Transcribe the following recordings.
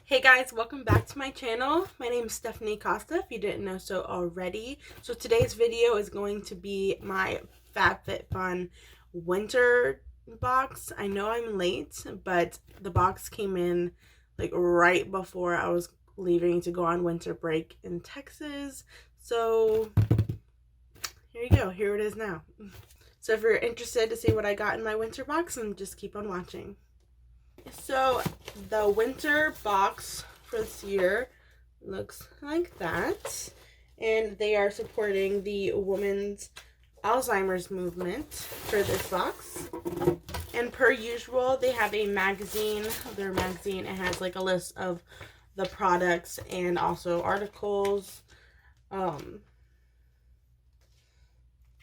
Hey guys, welcome back to my channel. My name is Stephanie Costa, if you didn't know so already. So today's video is going to be my FabFitFun winter box. I know I'm late, but the box came in like right before I was leaving to go on winter break in Texas. So here you go, here it is now. So if you're interested to see what I got in my winter box, then just keep on watching. So the winter box for this year looks like that, and they are supporting the women's Alzheimer's movement for this box. And per usual, they have a magazine. Their magazine, it has like a list of the products and also articles. And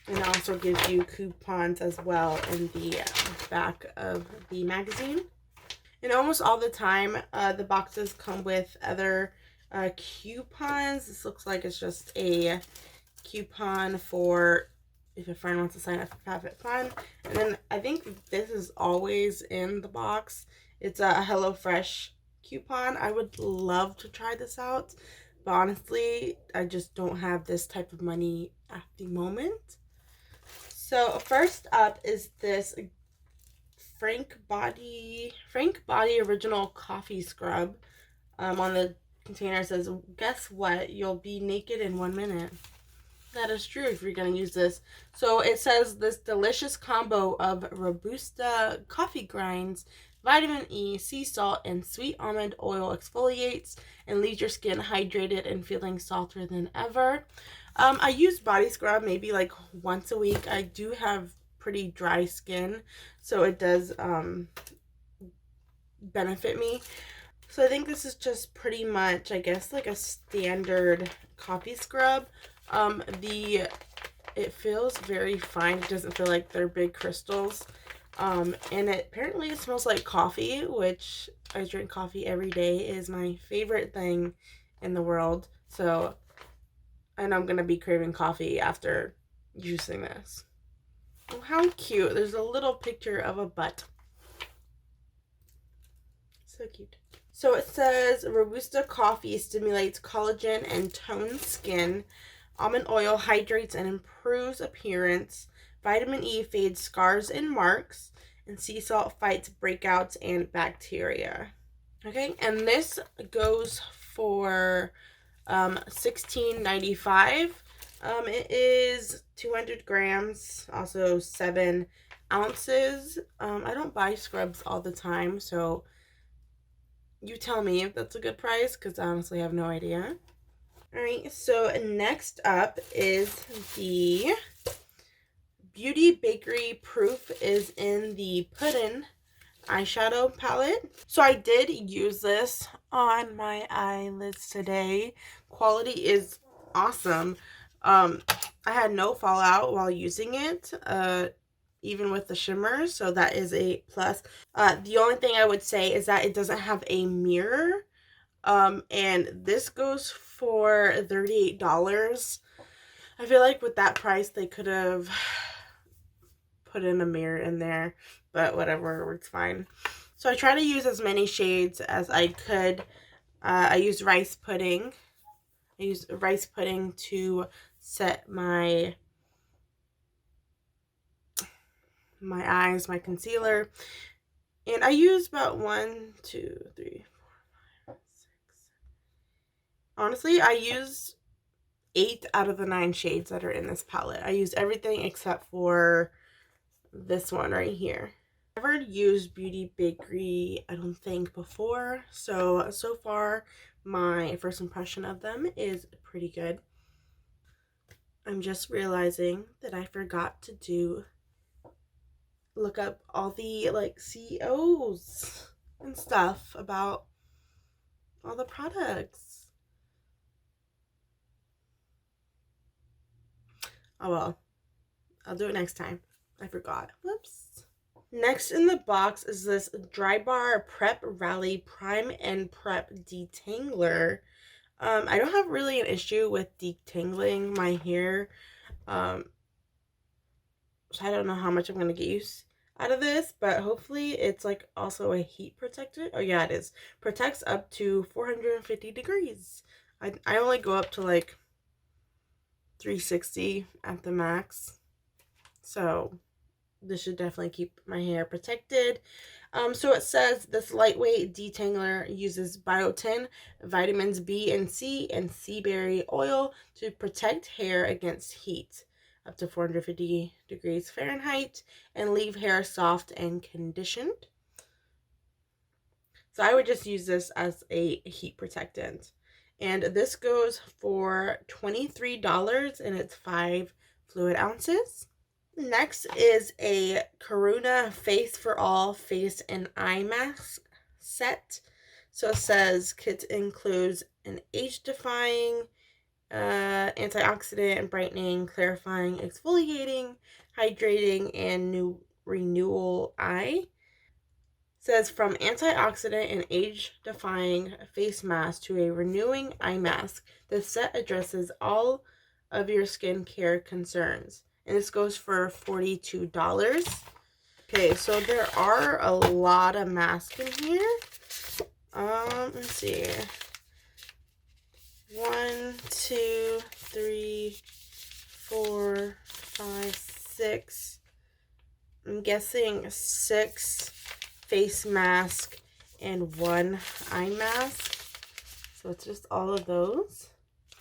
it also gives you coupons as well in the back of the magazine. And almost all the time, the boxes come with other coupons. This looks like it's just a coupon for if a friend wants to sign up for FabFitFun. And then I think this is always in the box. It's a HelloFresh coupon. I would love to try this out, but honestly, I just don't have this type of money at the moment. So first up is this Frank Body Original Coffee Scrub. On the container it says, guess what? You'll be naked in 1 minute. That is true if you're going to use this. So it says this delicious combo of Robusta coffee grinds, vitamin E, sea salt, and sweet almond oil exfoliates and leaves your skin hydrated and feeling softer than ever. I use body scrub maybe like once a week. I do have pretty dry skin, so it does benefit me. So I think this is just pretty much, I guess, like a standard coffee scrub. It feels very fine. It doesn't feel like they're big crystals. And it apparently smells like coffee, which I drink coffee every day, is my favorite thing in the world. So I know I'm gonna be craving coffee after using this. Oh, how cute. There's a little picture of a butt. So cute. So it says Robusta coffee stimulates collagen and tones skin. Almond oil hydrates and improves appearance. Vitamin E fades scars and marks. And sea salt fights breakouts and bacteria. Okay, and this goes for $16.95. It is 200 grams, also 7 ounces. I don't buy scrubs all the time, so you tell me if that's a good price, because I honestly have no idea. Alright, so next up is the Beauty Bakerie Proof is in the Puddin eyeshadow palette. So I did use this on my eyelids today. Quality is awesome. I had no fallout while using it, even with the shimmers, so that is a plus. The only thing I would say is that it doesn't have a mirror, and this goes for $38. I feel like with that price they could have put in a mirror in there, but whatever, works fine. So I try to use as many shades as I could. I used rice pudding. I used rice pudding to set my eyes, my concealer. And I used about 1, 2, 3, 4, 5, 6. Honestly, I used 8 out of the 9 shades that are in this palette. I used everything except for this one right here. I've never used Beauty Bakerie, I don't think, before. So far, my first impression of them is pretty good. I'm just realizing that I forgot to look up all the like CEOs and stuff about all the products. Oh well, I'll do it next time. I forgot. Whoops. Next in the box is this DryBar Prep Rally Prime and Prep Detangler. I don't have really an issue with detangling my hair. So I don't know how much I'm going to get used. out of this, but hopefully it's like also a heat protector. Oh yeah, it is. Protects up to 450 degrees. I only go up to like 360 at the max. So this should definitely keep my hair protected. So it says this lightweight detangler uses biotin, vitamins B and C, and sea berry oil to protect hair against heat up to 450 degrees Fahrenheit and leave hair soft and conditioned. So I would just use this as a heat protectant. And this goes for $23 and it's 5 fluid ounces. Next is a Karuna Face for All face and eye mask set. So it says kit includes an age-defying, antioxidant, brightening, clarifying, exfoliating, hydrating, and new renewal eye. Says from antioxidant and age-defying face mask to a renewing eye mask, this set addresses all of your skincare concerns. And this goes for $42. Okay, so there are a lot of masks in here. Let's see. 1, 2, 3, 4, 5, 6. I'm guessing 6 face mask and 1 eye mask. So it's just all of those.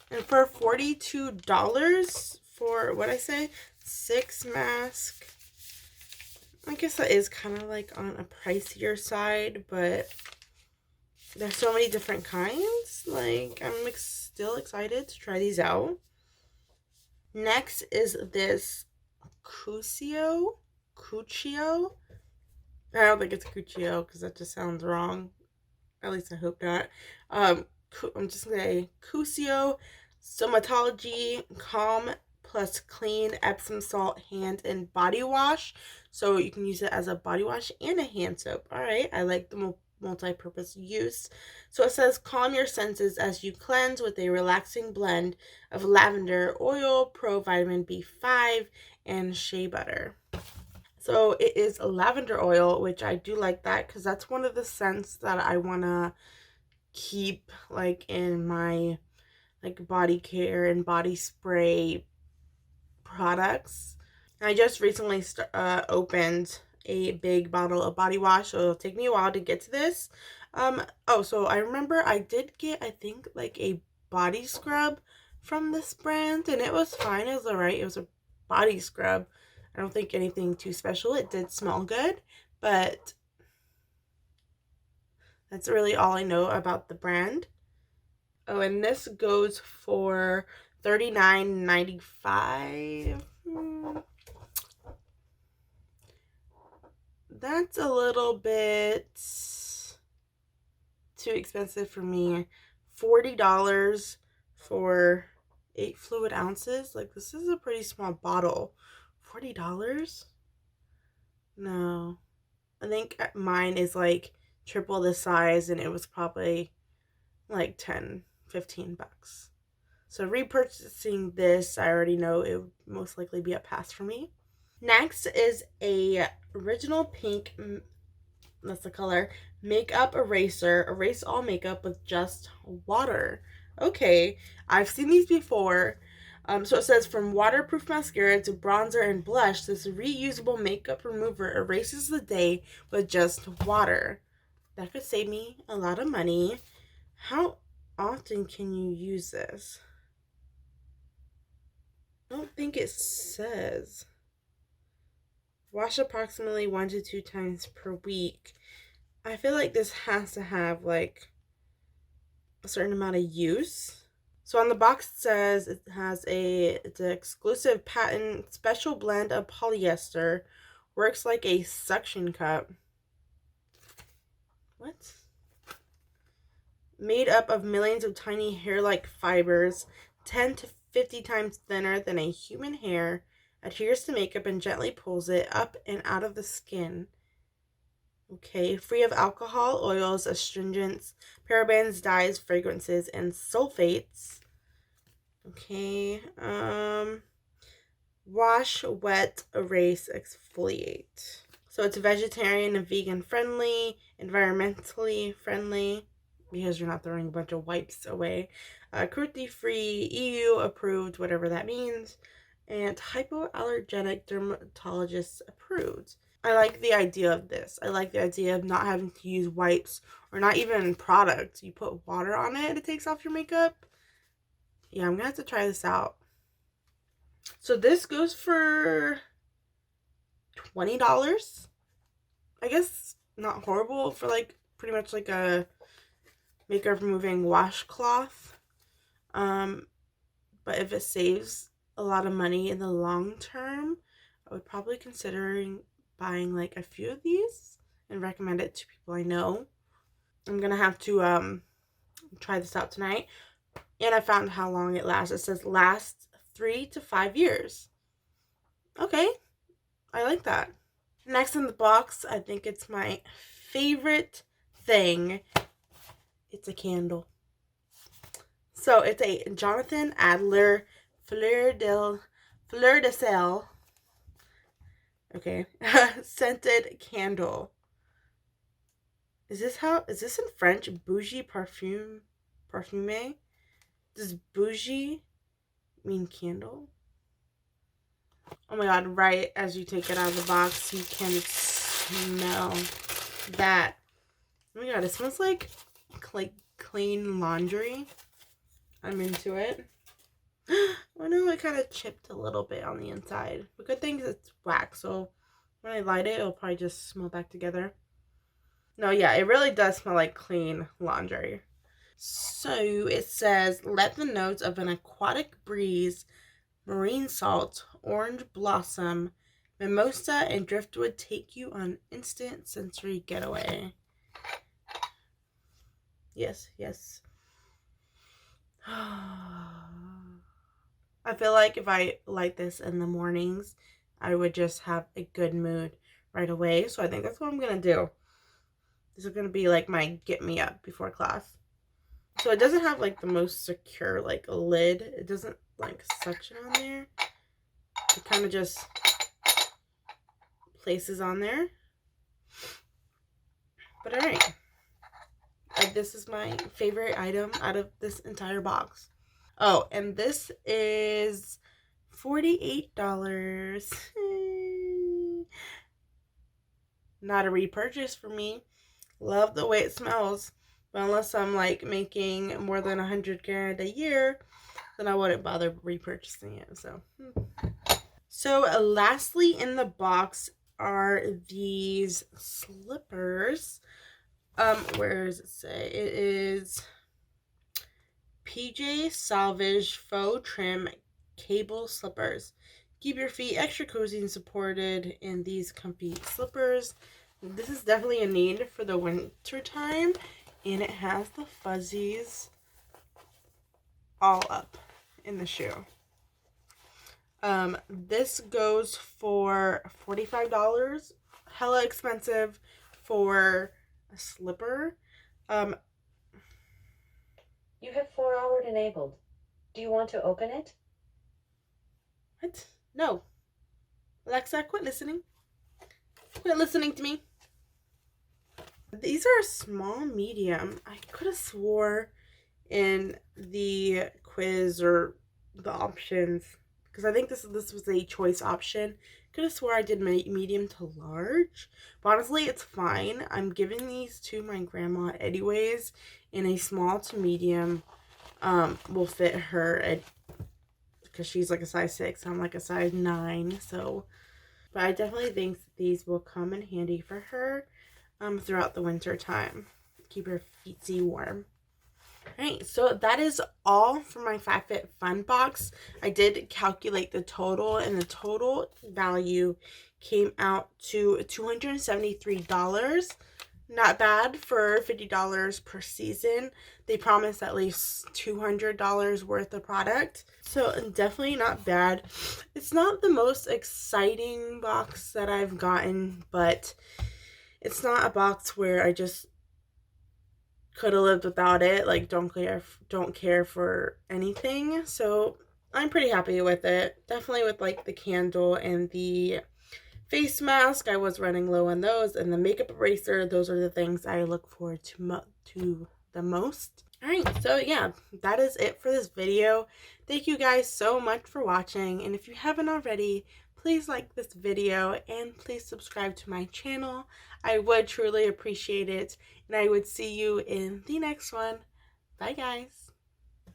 And for $42 for, what I say, 6 mask. I guess that is kind of like on a pricier side, but there's so many different kinds. Like, I'm still excited to try these out. Next is this Cuccio. I don't think it's Cuccio because that just sounds wrong. At least I hope not. I'm just gonna say Cuccio Somatology Calm plus Clean Epsom Salt Hand and Body Wash. So you can use it as a body wash and a hand soap. All right, I like the multi-purpose use. So it says calm your senses as you cleanse with a relaxing blend of lavender oil, pro vitamin B5, and shea butter. So it is lavender oil, which I do like that because that's one of the scents that I want to keep like in my like body care and body spray products. And I just recently opened a big bottle of body wash, so it'll take me a while to get to this. So I remember I did get, I think, like a body scrub from this brand, and it was fine. It was alright. It was a body scrub. I don't think anything too special. It did smell good, but that's really all I know about the brand. Oh, and this goes for $39.95. That's a little bit too expensive for me. $40 for 8 fluid ounces. Like, this is a pretty small bottle. $40? No. I think mine is like triple the size and it was probably like 10, 15 bucks. So repurchasing this, I already know it would most likely be a pass for me. Next is a original pink, that's the color, makeup eraser. Erase all makeup with just water. Okay, I've seen these before. So it says from waterproof mascara to bronzer and blush, this reusable makeup remover erases the day with just water. That could save me a lot of money. How often can you use this? I don't think it says. Wash approximately 1 to 2 times per week. I feel like this has to have like a certain amount of use. So on the box it says it's an exclusive patent special blend of polyester, works like a suction cup. What? Made up of millions of tiny hair-like fibers, 10 to 50 times thinner than a human hair, adheres to makeup and gently pulls it up and out of the skin. Okay, free of alcohol, oils, astringents, parabens, dyes, fragrances, and sulfates. Okay, wash, wet, erase, exfoliate. So it's vegetarian and vegan friendly, environmentally friendly, because you're not throwing a bunch of wipes away. Cruelty free, EU approved, whatever that means, and hypoallergenic dermatologist approved. I like the idea of this. I like the idea of not having to use wipes or not even products. You put water on it and it takes off your makeup. Yeah, I'm gonna have to try this out. So this goes for $20. I guess not horrible for like pretty much like a makeup removing washcloth. But if it saves a lot of money in the long term, I would probably considering buying like a few of these and recommend it to people I know. I'm gonna have to try this out tonight. And I found how long it lasts. It says lasts 3 to 5 years. Okay, I like that. Next in the box, I think it's my favorite thing. It's a candle. So it's a Jonathan Adler Fleur de Sel, okay, scented candle. Is this in French? Bougie parfume? Does bougie mean candle? Oh my god, right as you take it out of the box, you can smell that. Oh my god, it smells like clean laundry. I'm into it. Oh no, it kind of chipped a little bit on the inside. The good thing is it's wax, so when I light it, it'll probably just smell back together. No, yeah, it really does smell like clean laundry. So it says, let the notes of an aquatic breeze, marine salt, orange blossom, mimosa, and driftwood take you on an instant sensory getaway. Yes, yes. I feel like if I light this in the mornings, I would just have a good mood right away. So I think that's what I'm going to do. This is going to be like my get me up before class. So it doesn't have like the most secure like lid. It doesn't like suction on there. It kind of just places on there. But alright. This is my favorite item out of this entire box. Oh, and this is $48. Not a repurchase for me. Love the way it smells. But unless I'm like making more than 100 grand a year, then I wouldn't bother repurchasing it. So lastly in the box are these slippers. Where does it say? It is PJ Salvage Faux Trim Cable Slippers. Keep your feet extra cozy and supported in these comfy slippers. This is definitely a need for the winter time, and it has the fuzzies all up in the shoe. This goes for $45. Hella expensive for a slipper. You have 4-hour enabled. Do you want to open it? What? No. Alexa, quit listening. Quit listening to me. These are small, medium. I could have swore in the quiz or the options, because I think this was a choice option. Could have swore I did medium to large, but honestly, it's fine. I'm giving these to my grandma anyways, and a small to medium will fit her because she's like a size 6. I'm like a size 9, so. But I definitely think these will come in handy for her throughout the winter time. Keep her feetsy warm. Alright, so that is all for my FabFitFun box. I did calculate the total, and the total value came out to $273. Not bad for $50 per season. They promise at least $200 worth of product. So definitely not bad. It's not the most exciting box that I've gotten, but it's not a box where I just could have lived without it. Like, don't care for anything. So I'm pretty happy with it. Definitely with like the candle and the face mask, I was running low on those, and the makeup eraser, those are the things I look forward to the most. Alright, so yeah, that is it for this video. Thank you guys so much for watching, and if you haven't already, please like this video and please subscribe to my channel. I would truly appreciate it, and I would see you in the next one. Bye guys!